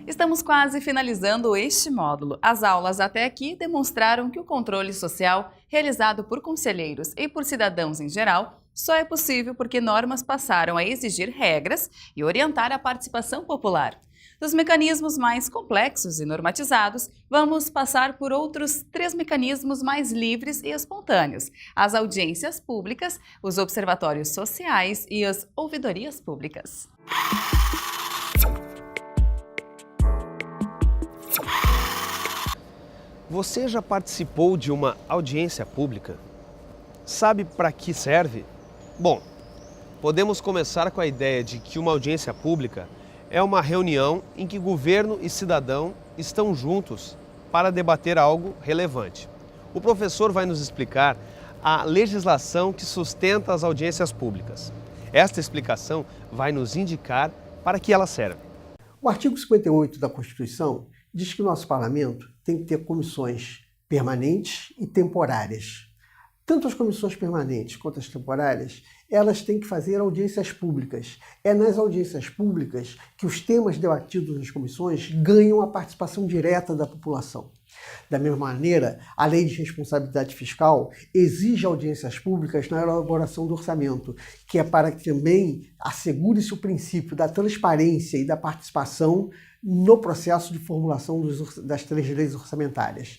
Estamos quase finalizando este módulo. As aulas até aqui demonstraram que o controle social, realizado por conselheiros e por cidadãos em geral, só é possível porque normas passaram a exigir regras e orientar a participação popular. Dos mecanismos mais complexos e normatizados, vamos passar por outros 3 mecanismos mais livres e espontâneos: as audiências públicas, os observatórios sociais e as ouvidorias públicas. Você já participou de uma audiência pública? Sabe para que serve? Bom, podemos começar com a ideia de que uma audiência pública é uma reunião em que governo e cidadão estão juntos para debater algo relevante. O professor vai nos explicar a legislação que sustenta as audiências públicas. Esta explicação vai nos indicar para que ela serve. O artigo 58 da Constituição diz que o nosso parlamento tem que ter comissões permanentes e temporárias. Tanto as comissões permanentes quanto as temporárias, elas têm que fazer audiências públicas. É nas audiências públicas que os temas debatidos nas comissões ganham a participação direta da população. Da mesma maneira, a Lei de Responsabilidade Fiscal exige audiências públicas na elaboração do orçamento, que é para que também assegure-se o princípio da transparência e da participação no processo de formulação das 3 leis orçamentárias.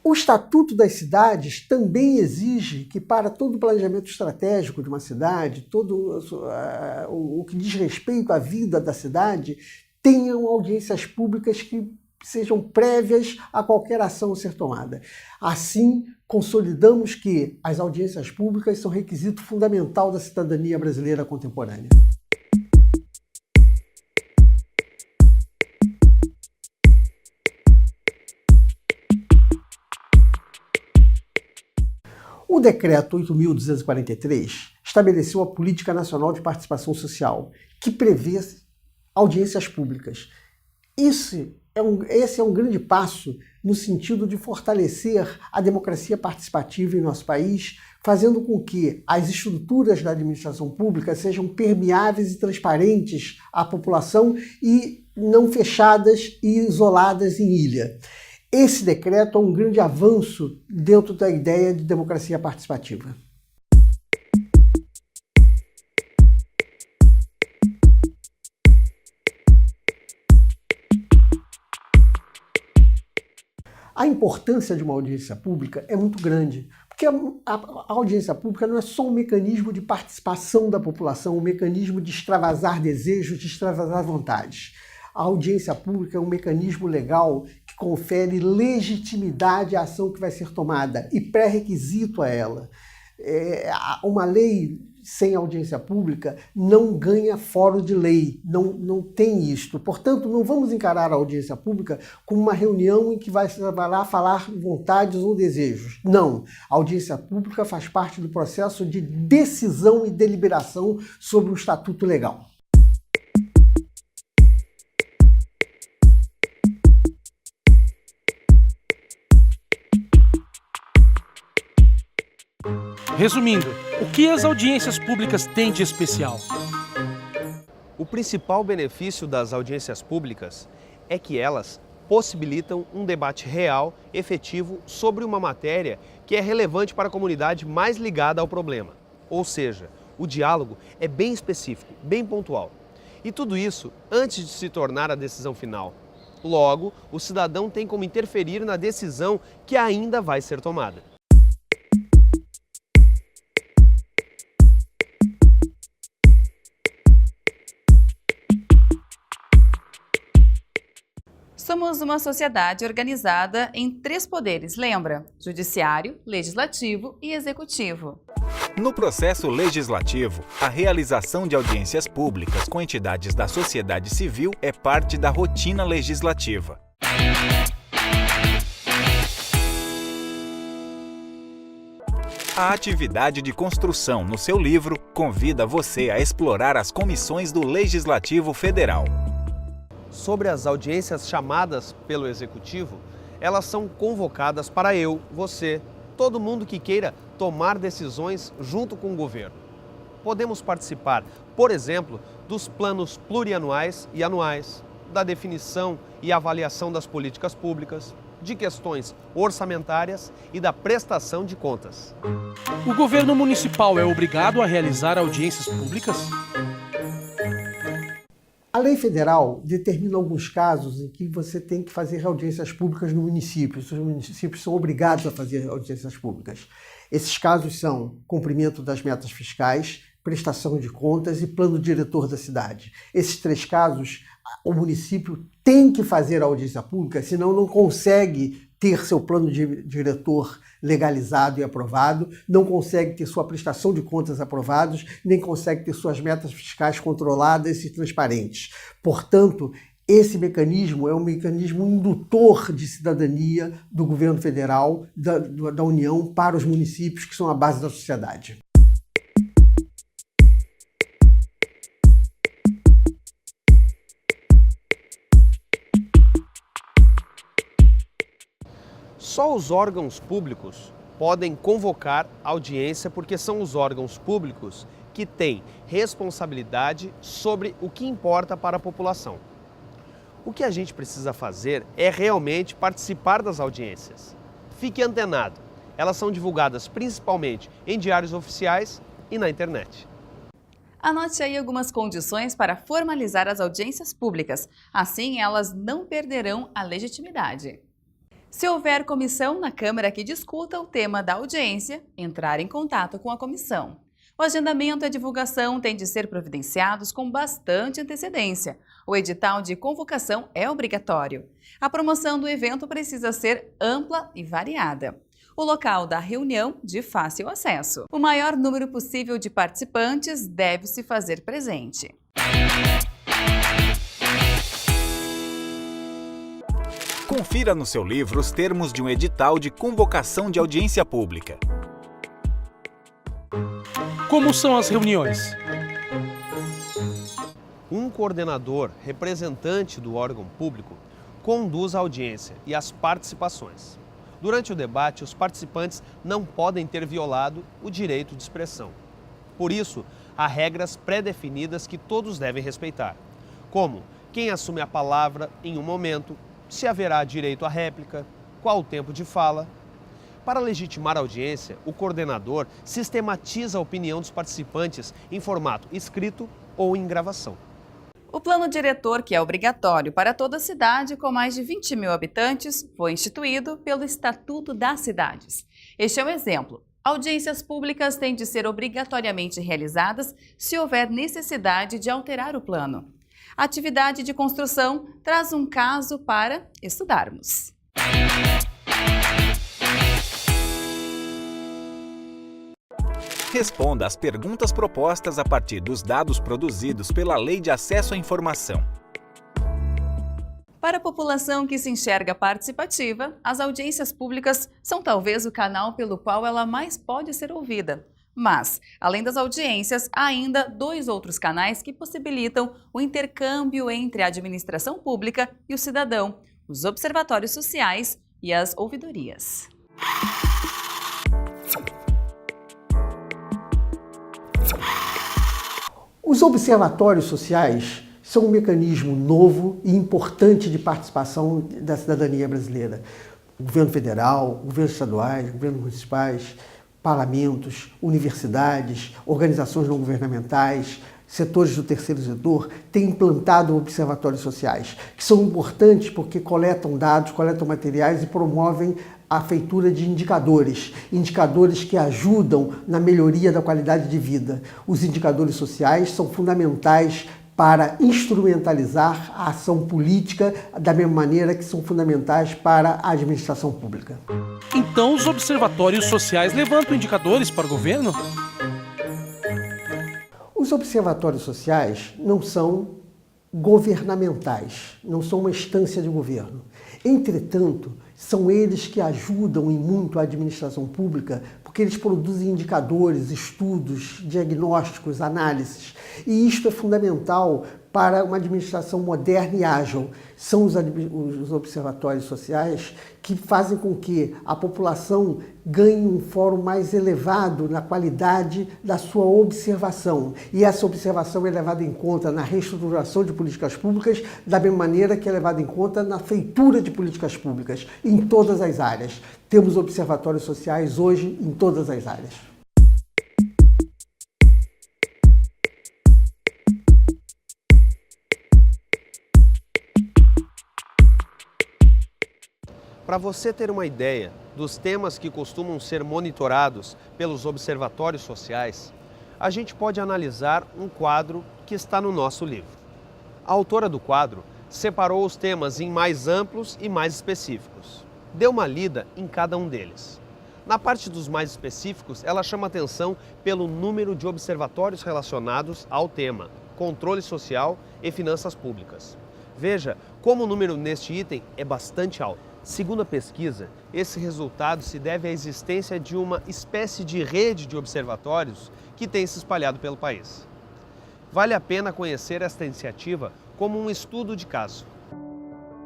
O Estatuto das Cidades também exige que, para todo o planejamento estratégico de uma cidade, todo o que diz respeito à vida da cidade, tenham audiências públicas que sejam prévias a qualquer ação a ser tomada. Assim, consolidamos que as audiências públicas são requisito fundamental da cidadania brasileira contemporânea. O Decreto 8.243 estabeleceu a Política Nacional de Participação Social, que prevê audiências públicas. Esse é um grande passo no sentido de fortalecer a democracia participativa em nosso país, fazendo com que as estruturas da administração pública sejam permeáveis e transparentes à população e não fechadas e isoladas em ilha. Esse decreto é um grande avanço dentro da ideia de democracia participativa. A importância de uma audiência pública é muito grande, porque a audiência pública não é só um mecanismo de participação da população, um mecanismo de extravasar desejos, de extravasar vontades. A audiência pública é um mecanismo legal que confere legitimidade à ação que vai ser tomada e pré-requisito a ela. Uma lei sem audiência pública não ganha foro de lei, não tem isto. Portanto, não vamos encarar a audiência pública como uma reunião em que vai lá falar vontades ou desejos. Não, a audiência pública faz parte do processo de decisão e deliberação sobre o estatuto legal. Resumindo, o que as audiências públicas têm de especial? O principal benefício das audiências públicas é que elas possibilitam um debate real, efetivo, sobre uma matéria que é relevante para a comunidade mais ligada ao problema. Ou seja, o diálogo é bem específico, bem pontual. E tudo isso antes de se tornar a decisão final. Logo, o cidadão tem como interferir na decisão que ainda vai ser tomada. Somos uma sociedade organizada em 3 poderes, lembra? Judiciário, Legislativo e Executivo. No processo legislativo, a realização de audiências públicas com entidades da sociedade civil é parte da rotina legislativa. A atividade de construção no seu livro convida você a explorar as comissões do Legislativo Federal. Sobre as audiências chamadas pelo Executivo, elas são convocadas para eu, você, todo mundo que queira tomar decisões junto com o governo. Podemos participar, por exemplo, dos planos plurianuais e anuais, da definição e avaliação das políticas públicas, de questões orçamentárias e da prestação de contas. O governo municipal é obrigado a realizar audiências públicas? A lei federal determina alguns casos em que você tem que fazer audiências públicas no município. Os municípios são obrigados a fazer audiências públicas. Esses casos são cumprimento das metas fiscais, prestação de contas e plano diretor da cidade. Esses 3 casos, o município tem que fazer a audiência pública, senão não consegue ter seu plano diretor legalizado e aprovado, não consegue ter sua prestação de contas aprovados, nem consegue ter suas metas fiscais controladas e transparentes. Portanto, esse mecanismo é um mecanismo indutor de cidadania do governo federal, da União, para os municípios, que são a base da sociedade. Só os órgãos públicos podem convocar audiência porque são os órgãos públicos que têm responsabilidade sobre o que importa para a população. O que a gente precisa fazer é realmente participar das audiências. Fique antenado, elas são divulgadas principalmente em diários oficiais e na internet. Anote aí algumas condições para formalizar as audiências públicas, assim elas não perderão a legitimidade. Se houver comissão na Câmara que discuta o tema da audiência, entrar em contato com a comissão. O agendamento e a divulgação têm de ser providenciados com bastante antecedência. O edital de convocação é obrigatório. A promoção do evento precisa ser ampla e variada. O local da reunião de fácil acesso. O maior número possível de participantes deve se fazer presente. Confira no seu livro os termos de um edital de convocação de audiência pública. Como são as reuniões? Um coordenador representante do órgão público conduz a audiência e as participações. Durante o debate, os participantes não podem ter violado o direito de expressão. Por isso, há regras pré-definidas que todos devem respeitar, como quem assume a palavra em um momento, se haverá direito à réplica, qual o tempo de fala. Para legitimar a audiência, o coordenador sistematiza a opinião dos participantes em formato escrito ou em gravação. O plano diretor, que é obrigatório para toda a cidade com mais de 20 mil habitantes, foi instituído pelo Estatuto das Cidades. Este é um exemplo. Audiências públicas têm de ser obrigatoriamente realizadas se houver necessidade de alterar o plano. A atividade de construção traz um caso para estudarmos. Responda às perguntas propostas a partir dos dados produzidos pela Lei de Acesso à Informação. Para a população que se enxerga participativa, as audiências públicas são talvez o canal pelo qual ela mais pode ser ouvida. Mas, além das audiências, há ainda 2 outros canais que possibilitam o intercâmbio entre a administração pública e o cidadão, os observatórios sociais e as ouvidorias. Os observatórios sociais são um mecanismo novo e importante de participação da cidadania brasileira. O governo federal, governos estaduais, governos municipais, parlamentos, universidades, organizações não governamentais, setores do terceiro setor têm implantado observatórios sociais, que são importantes porque coletam dados, coletam materiais e promovem a feitura de indicadores que ajudam na melhoria da qualidade de vida. Os indicadores sociais são fundamentais para instrumentalizar a ação política da mesma maneira que são fundamentais para a administração pública. Então, os observatórios sociais levantam indicadores para o governo? Os observatórios sociais não são governamentais, não são uma instância de governo. Entretanto, São eles que ajudam e muito a administração pública, porque eles produzem indicadores, estudos, diagnósticos, análises. E isto é fundamental para uma administração moderna e ágil. São os observatórios sociais que fazem com que a população ganhe um fórum mais elevado na qualidade da sua observação. E essa observação é levada em conta na reestruturação de políticas públicas, da mesma maneira que é levada em conta na feitura de políticas públicas, em todas as áreas. Temos observatórios sociais hoje em todas as áreas. Para você ter uma ideia dos temas que costumam ser monitorados pelos observatórios sociais, a gente pode analisar um quadro que está no nosso livro. A autora do quadro separou os temas em mais amplos e mais específicos. Deu uma lida em cada um deles. Na parte dos mais específicos, ela chama atenção pelo número de observatórios relacionados ao tema controle social e finanças públicas. Veja como o número neste item é bastante alto. Segundo a pesquisa, esse resultado se deve à existência de uma espécie de rede de observatórios que tem se espalhado pelo país. Vale a pena conhecer esta iniciativa como um estudo de caso.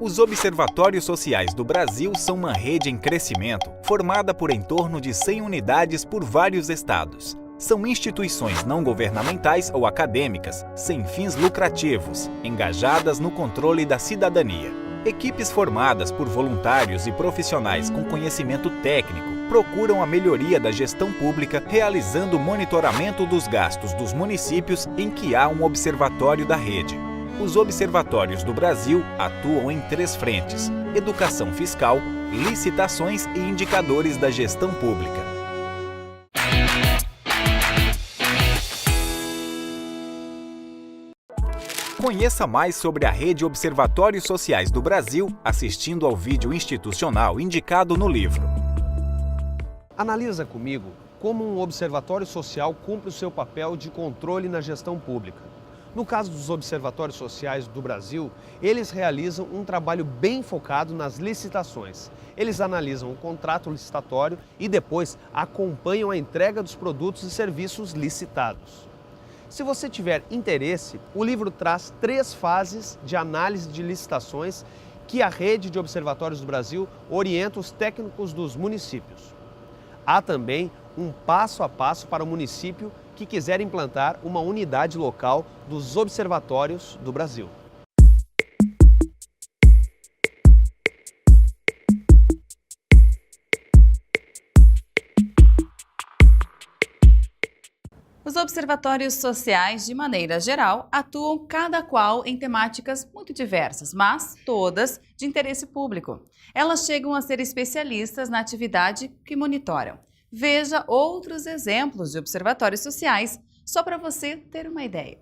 Os Observatórios Sociais do Brasil são uma rede em crescimento, formada por em torno de 100 unidades por vários estados. São instituições não governamentais ou acadêmicas, sem fins lucrativos, engajadas no controle da cidadania. Equipes formadas por voluntários e profissionais com conhecimento técnico procuram a melhoria da gestão pública, realizando o monitoramento dos gastos dos municípios em que há um observatório da rede. Os observatórios do Brasil atuam em 3 frentes: educação fiscal, licitações e indicadores da gestão pública. Conheça mais sobre a Rede Observatórios Sociais do Brasil assistindo ao vídeo institucional indicado no livro. Analisa comigo como um observatório social cumpre o seu papel de controle na gestão pública. No caso dos observatórios sociais do Brasil, eles realizam um trabalho bem focado nas licitações. Eles analisam o contrato licitatório e depois acompanham a entrega dos produtos e serviços licitados. Se você tiver interesse, o livro traz 3 fases de análise de licitações que a Rede de Observatórios do Brasil orienta os técnicos dos municípios. Há também um passo a passo para o município que quiser implantar uma unidade local dos observatórios do Brasil. Os observatórios sociais, de maneira geral, atuam cada qual em temáticas muito diversas, mas todas de interesse público. Elas chegam a ser especialistas na atividade que monitoram. Veja outros exemplos de observatórios sociais, só para você ter uma ideia.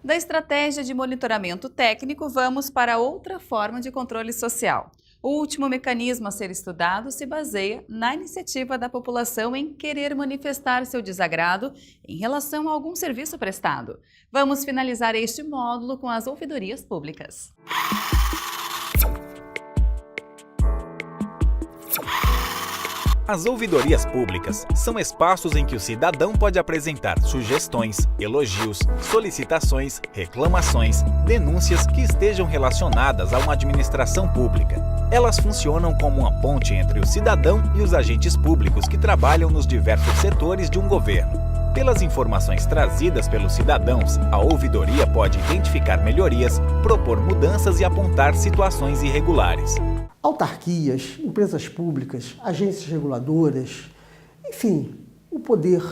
Da estratégia de monitoramento técnico, vamos para outra forma de controle social. O último mecanismo a ser estudado se baseia na iniciativa da população em querer manifestar seu desagrado em relação a algum serviço prestado. Vamos finalizar este módulo com as ouvidorias públicas. As ouvidorias públicas são espaços em que o cidadão pode apresentar sugestões, elogios, solicitações, reclamações, denúncias que estejam relacionadas a uma administração pública. Elas funcionam como uma ponte entre o cidadão e os agentes públicos que trabalham nos diversos setores de um governo. Pelas informações trazidas pelos cidadãos, a ouvidoria pode identificar melhorias, propor mudanças e apontar situações irregulares. Autarquias, empresas públicas, agências reguladoras, enfim, o poder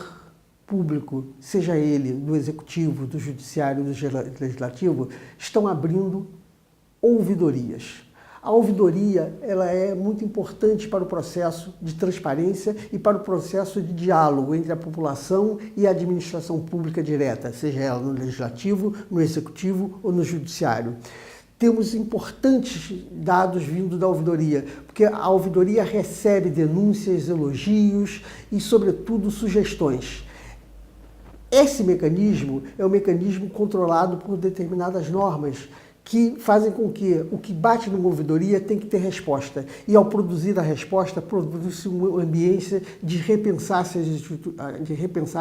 público, seja ele do executivo, do judiciário, do legislativo, estão abrindo ouvidorias. A ouvidoria ela é muito importante para o processo de transparência e para o processo de diálogo entre a população e a administração pública direta, seja ela no legislativo, no executivo ou no judiciário. Temos importantes dados vindo da ouvidoria, porque a ouvidoria recebe denúncias, elogios e, sobretudo, sugestões. Esse mecanismo é um mecanismo controlado por determinadas normas que fazem com que o que bate numa ouvidoria tem que ter resposta. E ao produzir a resposta, produz-se uma ambiência de repensar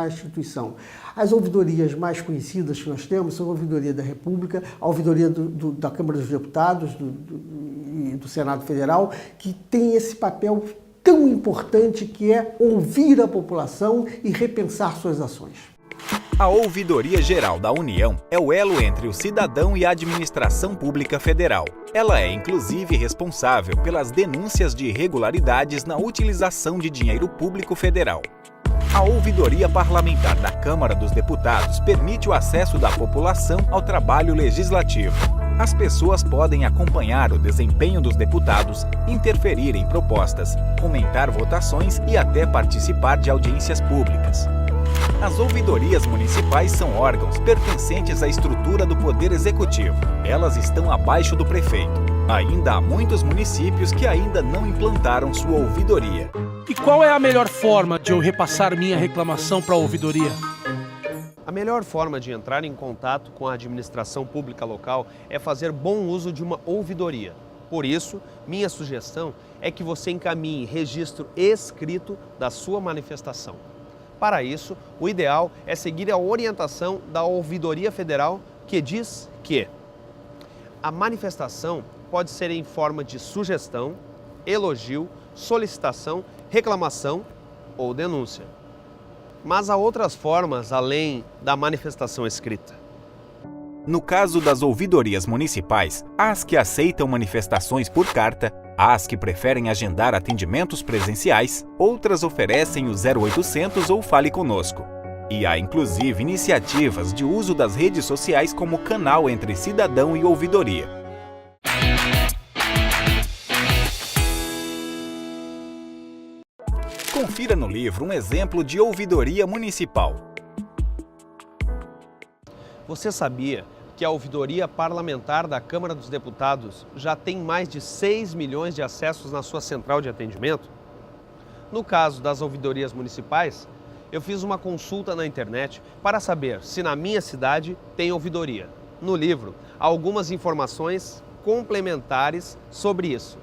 a instituição. As ouvidorias mais conhecidas que nós temos são a Ouvidoria da República, a Ouvidoria da Câmara dos Deputados e do Senado Federal, que tem esse papel tão importante que é ouvir a população e repensar suas ações. A Ouvidoria Geral da União é o elo entre o cidadão e a administração pública federal. Ela é, inclusive, responsável pelas denúncias de irregularidades na utilização de dinheiro público federal. A Ouvidoria Parlamentar da Câmara dos Deputados permite o acesso da população ao trabalho legislativo. As pessoas podem acompanhar o desempenho dos deputados, interferir em propostas, comentar votações e até participar de audiências públicas. As ouvidorias municipais são órgãos pertencentes à estrutura do Poder Executivo. Elas estão abaixo do prefeito. Ainda há muitos municípios que ainda não implantaram sua ouvidoria. E qual é a melhor forma de eu repassar minha reclamação para a ouvidoria? A melhor forma de entrar em contato com a administração pública local é fazer bom uso de uma ouvidoria. Por isso, minha sugestão é que você encaminhe registro escrito da sua manifestação. Para isso, o ideal é seguir a orientação da Ouvidoria Federal, que diz que a manifestação pode ser em forma de sugestão, elogio, solicitação, reclamação ou denúncia. Mas há outras formas além da manifestação escrita. No caso das ouvidorias municipais, há as que aceitam manifestações por carta, há as que preferem agendar atendimentos presenciais, outras oferecem o 0800 ou Fale Conosco. E há inclusive iniciativas de uso das redes sociais como canal entre cidadão e ouvidoria. Confira no livro um exemplo de ouvidoria municipal. Você sabia que a Ouvidoria Parlamentar da Câmara dos Deputados já tem mais de 6 milhões de acessos na sua central de atendimento? No caso das ouvidorias municipais, eu fiz uma consulta na internet para saber se na minha cidade tem ouvidoria. No livro, há algumas informações complementares sobre isso.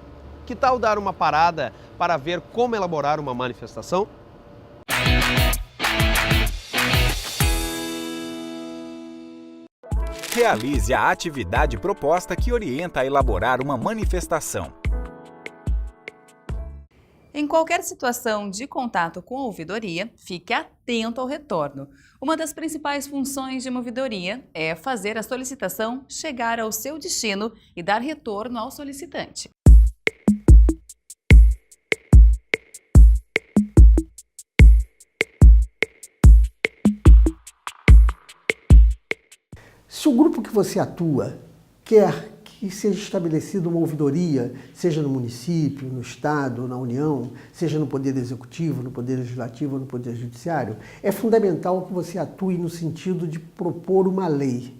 Que tal dar uma parada para ver como elaborar uma manifestação? Realize a atividade proposta que orienta a elaborar uma manifestação. Em qualquer situação de contato com a ouvidoria, fique atento ao retorno. Uma das principais funções de uma ouvidoria é fazer a solicitação chegar ao seu destino e dar retorno ao solicitante. Se o grupo que você atua quer que seja estabelecida uma ouvidoria, seja no município, no Estado, na União, seja no Poder Executivo, no Poder Legislativo ou no Poder Judiciário, é fundamental que você atue no sentido de propor uma lei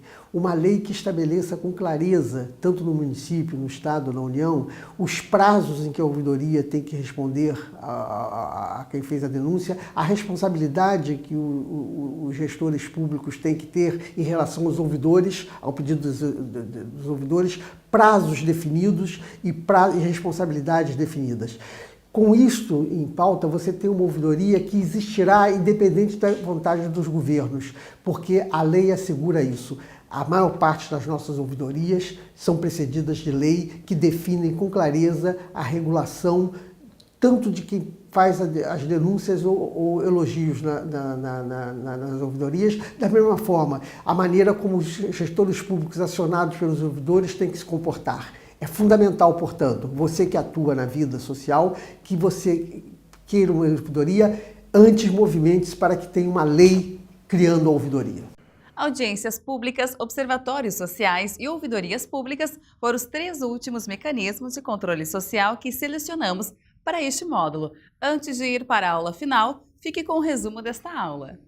que estabeleça com clareza, tanto no município, no Estado, na União, os prazos em que a ouvidoria tem que responder a quem fez a denúncia, a responsabilidade que os gestores públicos têm que ter em relação aos ouvidores, ao pedido dos ouvidores, prazos definidos e responsabilidades definidas. Com isto em pauta, você tem uma ouvidoria que existirá independente da vontade dos governos, porque a lei assegura isso. A maior parte das nossas ouvidorias são precedidas de lei que definem com clareza a regulação tanto de quem faz as denúncias ou elogios nas ouvidorias, da mesma forma, a maneira como os gestores públicos acionados pelos ouvidores têm que se comportar. É fundamental, portanto, você que atua na vida social, que você queira uma ouvidoria, antes movimente-se para que tenha uma lei criando a ouvidoria. Audiências públicas, observatórios sociais e ouvidorias públicas foram os 3 últimos mecanismos de controle social que selecionamos para este módulo. Antes de ir para a aula final, fique com o resumo desta aula.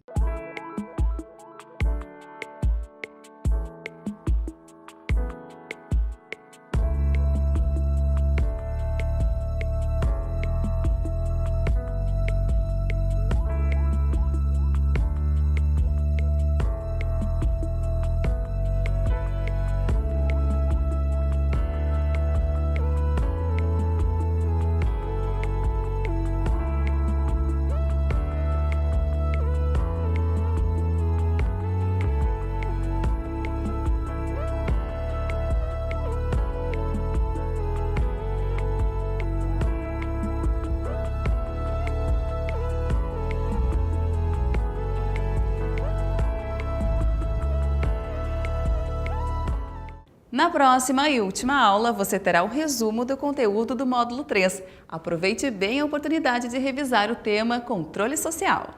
Na próxima e última aula, você terá o resumo do conteúdo do módulo 3. Aproveite bem a oportunidade de revisar o tema Controle Social.